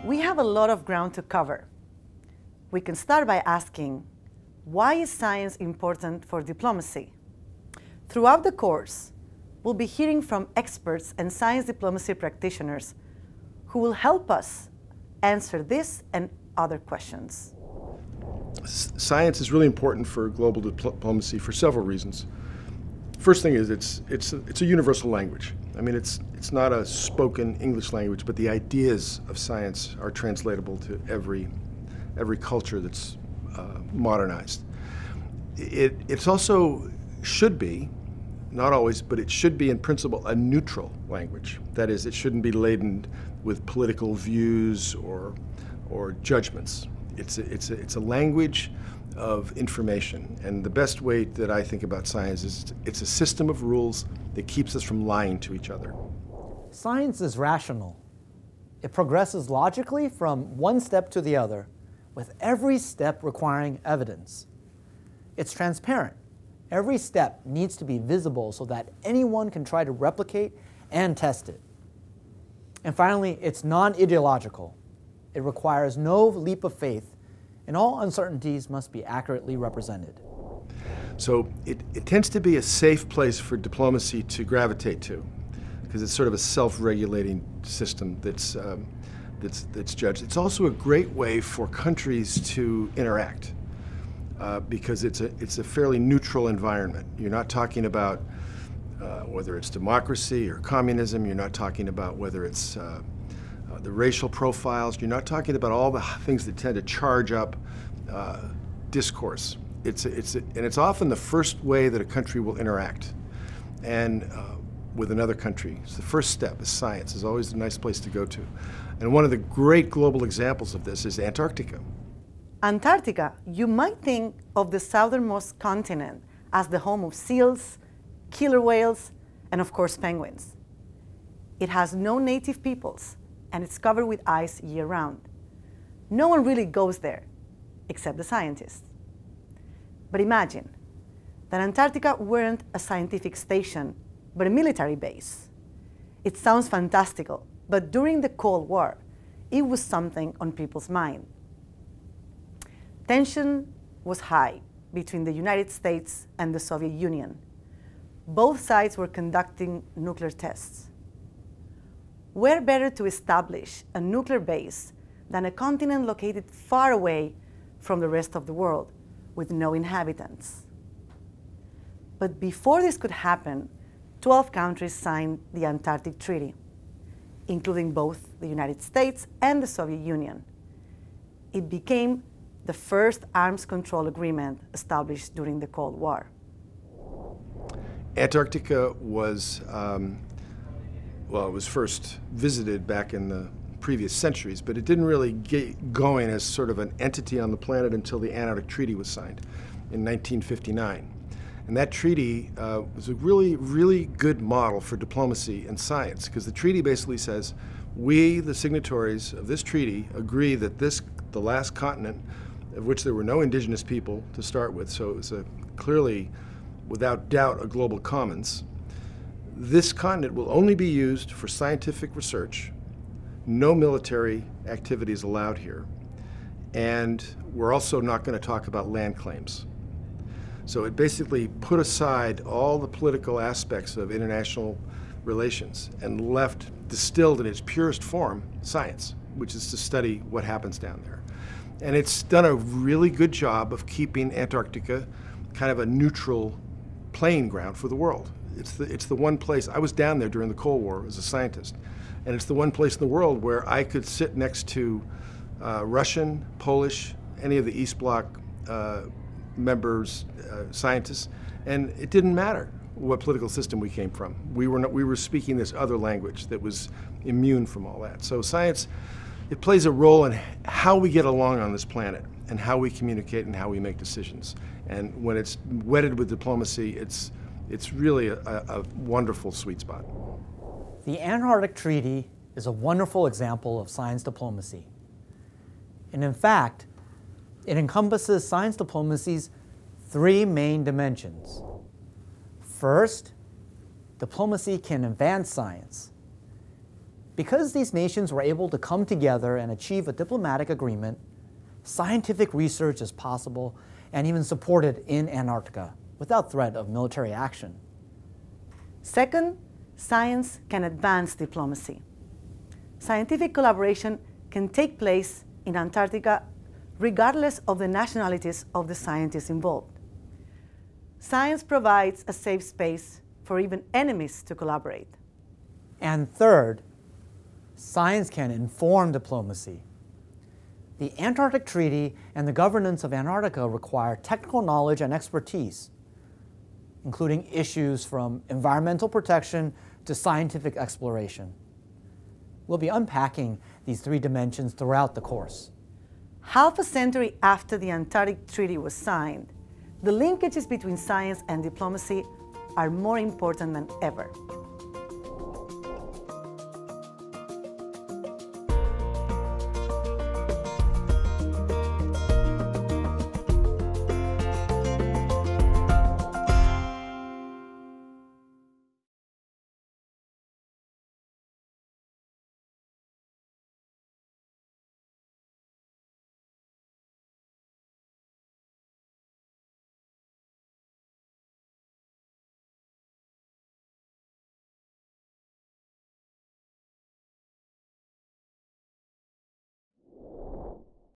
We have a lot of ground to cover. We can start by asking, why is science important for diplomacy? Throughout the course, we'll be hearing from experts and science diplomacy practitioners who will help us answer this and other questions. Science is really important for global diplomacy for several reasons. First thing is it's a universal language. I mean, it's not a spoken English language, but the ideas of science are translatable to every culture that's modernized. It's also should be, not always, but it should be in principle a neutral language. That is, it shouldn't be laden with political views or judgments. It's a language of information, and the best way that I think about science is it's a system of rules that keeps us from lying to each other. Science is rational. It progresses logically from one step to the other, with every step requiring evidence. It's transparent. Every step needs to be visible so that anyone can try to replicate and test it. And finally, it's non-ideological. It requires no leap of faith, and all uncertainties must be accurately represented. So it tends to be a safe place for diplomacy to gravitate to, because it's sort of a self-regulating system that's judged. It's also a great way for countries to interact, because it's a fairly neutral environment. You're not talking about whether it's democracy or communism. You're not talking about whether it's the racial profiles. You're not talking about all the things that tend to charge up discourse. And it's often the first way that a country will interact and with another country. It's the first step is science. Is always a nice place to go to. And one of the great global examples of this is Antarctica. Antarctica, you might think of the southernmost continent as the home of seals, killer whales, and of course penguins. It has no native peoples, and it's covered with ice year-round. No one really goes there, except the scientists. But imagine that Antarctica weren't a scientific station, but a military base. It sounds fantastical, but during the Cold War, it was something on people's mind. Tension was high between the United States and the Soviet Union. Both sides were conducting nuclear tests. Where better to establish a nuclear base than a continent located far away from the rest of the world with no inhabitants? But before this could happen, 12 countries signed the Antarctic Treaty, including both the United States and the Soviet Union. It became the first arms control agreement established during the Cold War. Antarctica was, well, it was first visited back in the previous centuries, but it didn't really get going as sort of an entity on the planet until the Antarctic Treaty was signed in 1959. And that treaty was a really, really good model for diplomacy and science, because the treaty basically says, we, the signatories of this treaty, agree that the last continent, of which there were no indigenous people to start with, so it was clearly, without doubt, a global commons. This continent will only be used for scientific research. No military activity is allowed here. And we're also not going to talk about land claims. So it basically put aside all the political aspects of international relations and left, distilled in its purest form, science, which is to study what happens down there. And it's done a really good job of keeping Antarctica kind of a neutral playing ground for the world. It's the one place, I was down there during the Cold War as a scientist, and it's the one place in the world where I could sit next to Russian, Polish, any of the East Bloc members, scientists, and it didn't matter what political system we came from. We were speaking this other language that was immune from all that. So science, it plays a role in how we get along on this planet and how we communicate and how we make decisions. And when it's wedded with diplomacy, it's really a wonderful sweet spot. The Antarctic Treaty is a wonderful example of science diplomacy. And in fact, it encompasses science diplomacy's three main dimensions. First, diplomacy can advance science. Because these nations were able to come together and achieve a diplomatic agreement, scientific research is possible and even supported in Antarctica without threat of military action. Second, science can advance diplomacy. Scientific collaboration can take place in Antarctica regardless of the nationalities of the scientists involved. Science provides a safe space for even enemies to collaborate. And third, science can inform diplomacy. The Antarctic Treaty and the governance of Antarctica require technical knowledge and expertise, including issues from environmental protection to scientific exploration. We'll be unpacking these three dimensions throughout the course. Half a century after the Antarctic Treaty was signed, the linkages between science and diplomacy are more important than ever.